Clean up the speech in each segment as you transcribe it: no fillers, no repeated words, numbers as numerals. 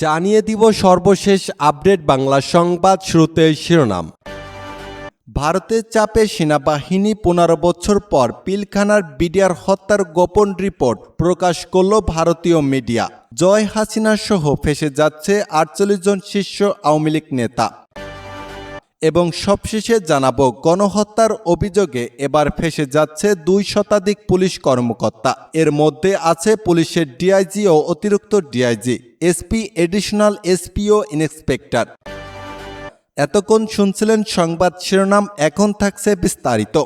জানিয়ে দিব সর্বশেষ আপডেট বাংলা সংবাদ। শুরুতে শিরোনাম। ভারতের চাপে সেনাবাহিনী 15 বছর পর পিলখানার বিডিআর হত্যার গোপন রিপোর্ট প্রকাশ করল ভারতীয় মিডিয়া। জয় হাসিনা সহ ফেঁসে যাচ্ছে 48 জন শীর্ষ আওয়ামী লীগ নেতা। এবং সবশেষে জানাবো, গণহত্যার অভিযোগে এবার ফেঁসে যাচ্ছে 2 শতাধিক পুলিশ কর্মকর্তা। এর মধ্যে আছে পুলিশের ডিআইজি ও অতিরিক্ত ডিআইজি, এসপি, এডিশনাল এসপি ও ইন্সপেক্টর। এতক্ষণ শুনছিলেন সংবাদ শিরোনাম, এখন থাকছে বিস্তারিত।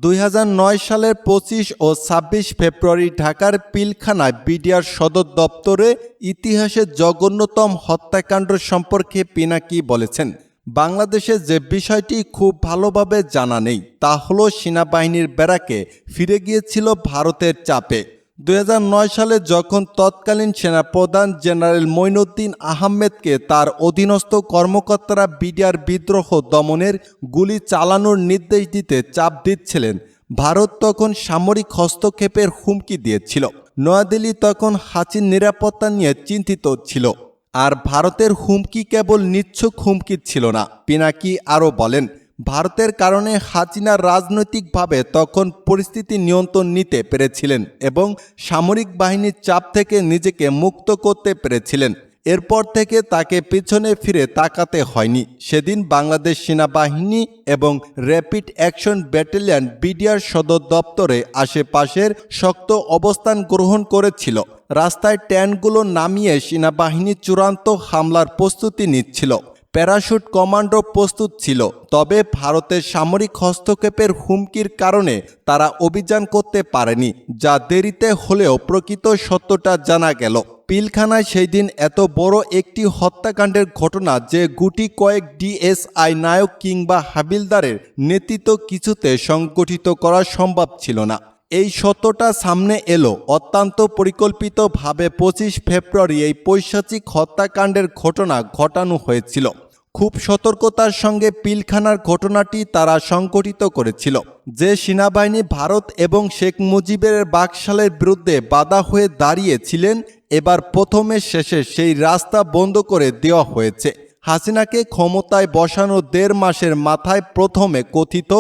2009 সালের 25 ও 26 ফেব্রুয়ারি ঢাকার পিলখানায় বিডিআর সদর দপ্তরে ইতিহাসের জঘন্যতম হত্যাকাণ্ড সম্পর্কে পিনাকি বলেছেন, বাংলাদেশে যে বিষয়টি খুব ভালোভাবে জানা নেই তা হলো সেনাবাহিনীর ব্যারাকে ফিরে গিয়েছিল ভারতের চাপে। 2009 সালে যখন তৎকালীন সেনাপ্রধান জেনারেল মঈনুদ্দিন আহমেদকে তার অধীনস্থ কর্মকর্তারা বিডিআর বিদ্রোহ দমনের গুলি চালানোর নির্দেশ দিতে চাপ দিচ্ছিলেন, ভারত তখন সামরিক হস্তক্ষেপের হুমকি দিয়েছিল। নয়াদিল্লি তখন হাসির নিরাপত্তা নিয়ে চিন্তিত ছিল। আর ভারতের হুমকি কেবল নিচ্ছক হুমকি ছিল না। পিনাকি আরও বলেন, ভারতের কারণে হাসিনা রাজনৈতিকভাবে তখন পরিস্থিতি নিয়ন্ত্রণ নিতে পেরেছিলেন এবং সামরিক বাহিনীর চাপ থেকে নিজেকে মুক্ত করতে পেরেছিলেন। এরপর থেকে তাকে পিছনে ফিরে তাকাতে হয়নি। সেদিন বাংলাদেশ সেনাবাহিনী এবং র্যাপিড অ্যাকশন ব্যাটালিয়ন বিডিআর সদর দপ্তরে আশেপাশের শক্ত অবস্থান গ্রহণ করেছিল। রাস্তায় ট্যাঙ্কগুলো নামিয়ে সেনাবাহিনী চূড়ান্ত হামলার প্রস্তুতি নিচ্ছিল। প্যারাশুট কমান্ডো প্রস্তুত ছিল। তবে ভারতের সামরিক হস্তক্ষেপের হুমকির কারণে তারা অভিযান করতে পারেনি, যা দেরিতে হলেও প্রকৃত সত্যটা জানা গেল। পিলখানায় সেই দিন এত বড় একটি হত্যাকাণ্ডের ঘটনা যে গুটি কয়েক ডিএসআই নায়ক কিংবা হাবিলদারের নেতৃত্ব কিছুতে সংগঠিত করা সম্ভব ছিল না। এই সত্যটা সামনে এলো অত্যন্ত পরিকল্পিতভাবে 25 ফেব্রুয়ারি এই পৈশাচিক হত্যাকাণ্ডের ঘটনা ঘটানো হয়েছিল। খুব সতর্কতার সঙ্গে পিলখানার ঘটনাটি তারা সংগঠিত করেছিল। যে সেনাবাহিনী ভারত এবং শেখ মুজিবের বাকশালের বিরুদ্ধে বাধা হয়ে দাঁড়িয়েছিলেন, এবার প্রথমে শেষে সেই রাস্তা বন্ধ করে দেওয়া হয়েছে। হাসিনাকে ক্ষমতায় বসানো 1.5 মাসের মাথায় প্রথমে কথিত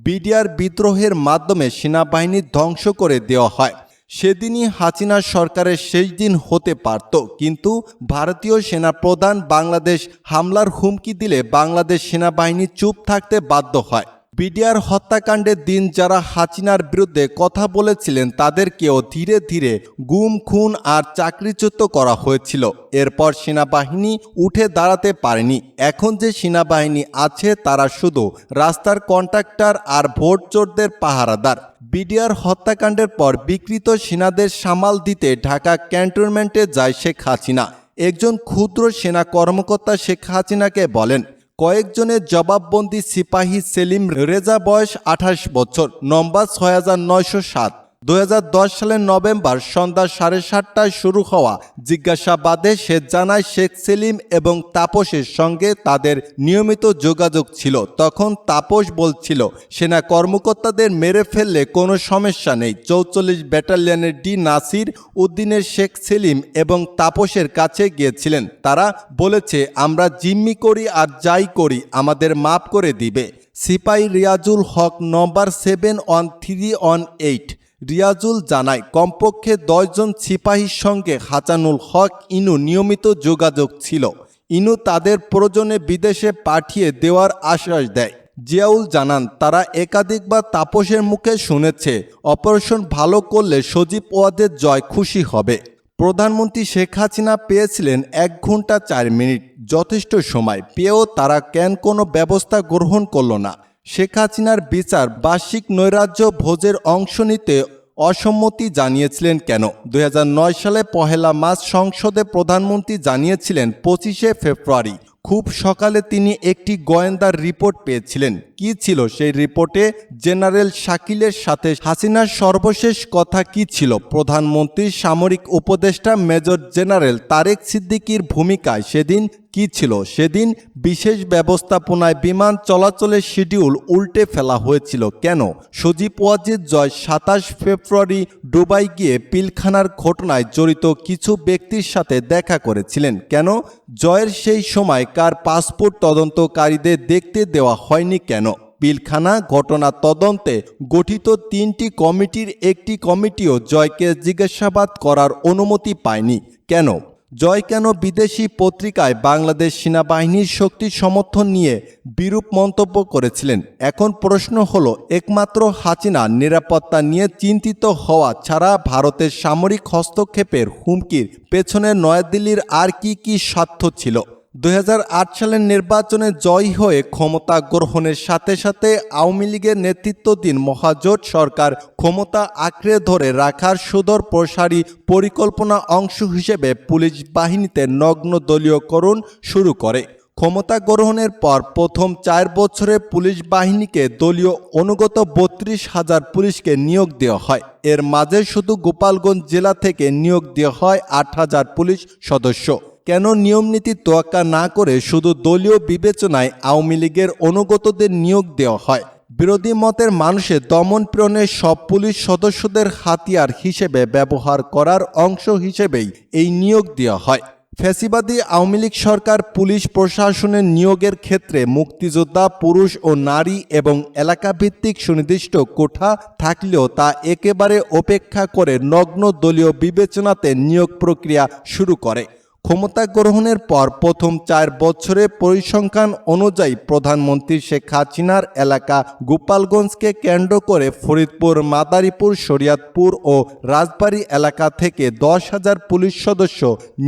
বিডিআর বিদ্রোহের মাধ্যমে সেনাবাহিনী ধ্বংস করে দেওয়া হয়। সেদিনই হাসিনা সরকারের শেষ দিন হতে পারত, কিন্তু ভারতীয় সেনাপ্রধান বাংলাদেশ হামলার হুমকি দিলে বাংলাদেশ সেনাবাহিনী চুপ থাকতে বাধ্য হয়। বিডিআর হত্যাকাণ্ডের দিন যারা হাসিনার বিরুদ্ধে কথা বলেছিলেন তাদেরকেও ধীরে ধীরে গুম, খুন আর চাকরিচ্যুত করা হয়েছিল। এরপর সেনাবাহিনী উঠে দাঁড়াতে পারেনি। এখন যে সেনাবাহিনী আছে তারা শুধু রাস্তার কন্ট্রাক্টর আর ভোট চোরদের পাহারাদার। বিডিআর হত্যাকাণ্ডের পর বিকৃত সেনাদের সামাল দিতে ঢাকা ক্যান্টনমেন্টে যায় শেখ হাসিনা। একজন ক্ষুদ্র সেনা কর্মকর্তা শেখ হাসিনাকে বলেন, কয়েকজনের জবাববন্দি সিপাহী সেলিম রেজা, বয়স 28 বছর, নম্বর 6907। 2010 সালের নভেম্বর সন্ধ্যা 7:30টায় শুরু হওয়া জিজ্ঞাসাবাদে সে জানায় শেখ সেলিম এবং তাপসের সঙ্গে তাদের নিয়মিত যোগাযোগ ছিল। তখন তাপস বলছিল, সেনা কর্মকর্তাদের মেরে ফেললে কোনো সমস্যা নেই। 44 ব্যাটালিয়নের ডি নাসির উদ্দিনের শেখ সেলিম এবং তাপসের কাছে গিয়েছিলেন। তারা বলেছে, আমরা জিম্মি করি আর যাই করি আমাদের মাফ করে দিবে। সিপাহী রিয়াজুল হক, নম্বর 71318। রিয়াজুল জানায়, কমপক্ষে 10 জন সিপাহীর সঙ্গে হাসানুল হক ইনু নিয়মিত যোগাযোগ ছিল। ইনু তাদের প্রয়োজনে বিদেশে পাঠিয়ে দেওয়ার আশ্বাস দেয়। জিয়াউল জানান, তারা একাধিকবার তাপসের মুখে শুনেছে অপারেশন ভালো করলে সজীব ওয়াদের জয় খুশি হবে। প্রধানমন্ত্রী শেখ হাসিনা পেয়েছিলেন 1 ঘন্টা 4 মিনিট। যথেষ্ট সময় পেয়েও তারা কেন কোনো ব্যবস্থা গ্রহণ করল না? শেখ হাসিনার বিচার বার্ষিক নৈরাজ্য ভোজের অংশ নিতে অসম্মতি জানিয়েছিলেন কেন? 2009 সালে 1 মার্চ সংসদে প্রধানমন্ত্রী জানিয়েছিলেন 25 ফেব্রুয়ারি খুব সকালে তিনি একটি গোয়েন্দার রিপোর্ট পেয়েছিলেন। কি ছিল সেই রিপোর্টে? জেনারেল শাকিলের সাথে হাসিনার সর্বশেষ কথা কি ছিল? প্রধানমন্ত্রীর সামরিক উপদেষ্টা মেজর জেনারেল তারেক সিদ্দিকীর ভূমিকায় সেদিন কি ছিল সেদিন? বিশেষ ব্যবস্থাপনায় বিমান চলাচলের শিডিউল উল্টে ফেলা হয়েছিল কেন? সজীব ওয়াজেদ জয় ২৭ ফেব্রুয়ারি দুবাই গিয়ে পিলখানার ঘটনায় জড়িত কিছু ব্যক্তির সাথে দেখা করেছিলেন কেন? জয়ের সেই সময়কার পাসপোর্ট তদন্তকারীদের দেখতে দেওয়া হয়নি কেন? পিলখানা ঘটনা তদন্তে গঠিত ৩টি কমিটির একটি কমিটিও জয়কে জিজ্ঞাসাবাদ করার অনুমতি পায়নি কেন? জয় কেন বিদেশি পত্রিকায় বাংলাদেশ সেনাবাহিনীর শক্তি সমর্থন নিয়ে বিরূপ মন্তব্য করেছিলেন? এখন প্রশ্ন হলো, একমাত্র হাসিনা নিরাপত্তা নিয়ে চিন্তিত হওয়া ছাড়া ভারতের সামরিক হস্তক্ষেপের হুমকির পেছনে নয়াদিল্লির আর কি স্বার্থ ছিল? ২০০৮ সালের নির্বাচনে জয়ী হয়ে ক্ষমতা গ্রহণের সাথে সাথে আওয়ামী লীগের নেতৃত্বাধীন মহাজোট সরকার ক্ষমতা আঁকড়ে ধরে রাখার সুদূর প্রসারী পরিকল্পনা অংশ হিসেবে পুলিশ বাহিনীতে নগ্ন দলীয়করণ শুরু করে। ক্ষমতা গ্রহণের পর প্রথম ৪ বছরে পুলিশ বাহিনীকে দলীয় অনুগত ৩২,০০০ পুলিশকে নিয়োগ দেওয়া হয়। এর মাঝে শুধু গোপালগঞ্জ জেলা থেকে নিয়োগ দেওয়া হয় ৮,০০০ পুলিশ সদস্য। কেন নিয়মনীতি তোয়াক্কা না করে শুধু দলীয় বিবেচনায় আওয়ামী লীগের অনুগতদের নিয়োগ দেওয়া হয়? বিরোধী মতের মানুষের দমন পীড়নে সব পুলিশ সদস্যদের হাতিয়ার হিসেবে ব্যবহার করার অংশ হিসেবেই এই নিয়োগ দেওয়া হয়। ফ্যাসিবাদী আওয়ামী লীগ সরকার পুলিশ প্রশাসনের নিয়োগের ক্ষেত্রে মুক্তিযোদ্ধা পুরুষ ও নারী এবং এলাকাভিত্তিক সুনির্দিষ্ট কোঠা থাকলেও তা একেবারে উপেক্ষা করে নগ্ন দলীয় বিবেচনাতে নিয়োগ প্রক্রিয়া শুরু করে। ক্ষমতা গ্রহণের পর প্রথম ৪ বছরে পরিসংখ্যান অনুযায়ী প্রধানমন্ত্রী শেখ হাসিনার এলাকা গোপালগঞ্জকে কেন্দ্র করে ফরিদপুর, মাদারীপুর, শরীয়তপুর ও রাজবাড়ী এলাকা থেকে ১০,০০০ পুলিশ সদস্য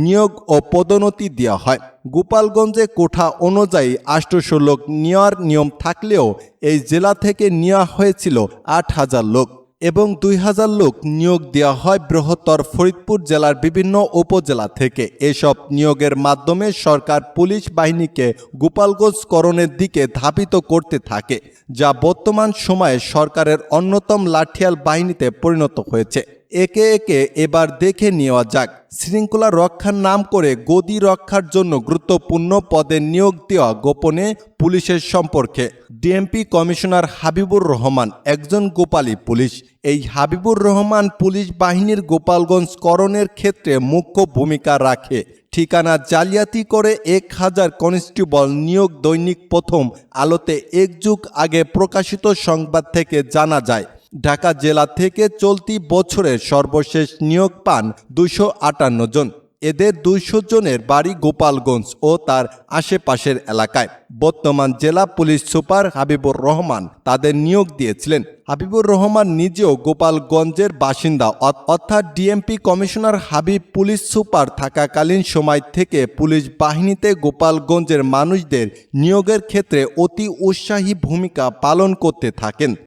নিয়োগ ও পদোন্নতি দেওয়া হয়। গোপালগঞ্জে কোঠা অনুযায়ী ৮০০ লোক নেওয়ার নিয়ম থাকলেও এই জেলা থেকে নেওয়া হয়েছিল ৮,০০০ লোক এবং ২,০০০ লোক নিয়োগ দেওয়া হয় বৃহত্তর ফরিদপুর জেলার বিভিন্ন উপজেলা থেকে। এসব নিয়োগের মাধ্যমে সরকার পুলিশ বাহিনীকে গোপালগঞ্জকরণের দিকে ধাবিত করতে থাকে, যা বর্তমান সময়ে সরকারের অন্যতম লাঠিয়াল বাহিনীতে পরিণত হয়েছে। একে একে এবার দেখে নেওয়া যাক শৃঙ্খলা রক্ষার নাম করে গদি রক্ষার জন্য গুরুত্বপূর্ণ পদে নিয়োগ দেওয়া গোপনে পুলিশের সম্পর্কে। ডিএমপি কমিশনার হাবিবুর রহমান একজন গোপালী পুলিশ। এই হাবিবুর রহমান পুলিশ বাহিনীর গোপালগঞ্জকরণের ক্ষেত্রে মুখ্য ভূমিকা রাখে। ঠিকানা জালিয়াতি করে ১,০০০ কনস্টেবল নিয়োগ দৈনিক প্রথম আলোতে এক যুগ আগে প্রকাশিত সংবাদ থেকে জানা যায়। ঢাকা জেলা থেকে চলতি বছরের সর্বশেষ নিয়োগ পান ২৫৮ জন। এদের ২০০ জনের বাড়ি গোপালগঞ্জ ও তার আশেপাশের এলাকায়। বর্তমান জেলা পুলিশ সুপার হাবিবুর রহমান তাদের নিয়োগ দিয়েছিলেন। হাবিবুর রহমান নিজেও গোপালগঞ্জের বাসিন্দা, অর্থাৎ DMP commissioner Habib police super থাকাকালীন সময় থেকে পুলিশ বাহিনীতে গোপালগঞ্জের মানুষদের নিয়োগের ক্ষেত্রে অতি উৎসাহী ভূমিকা পালন করতে থাকেন।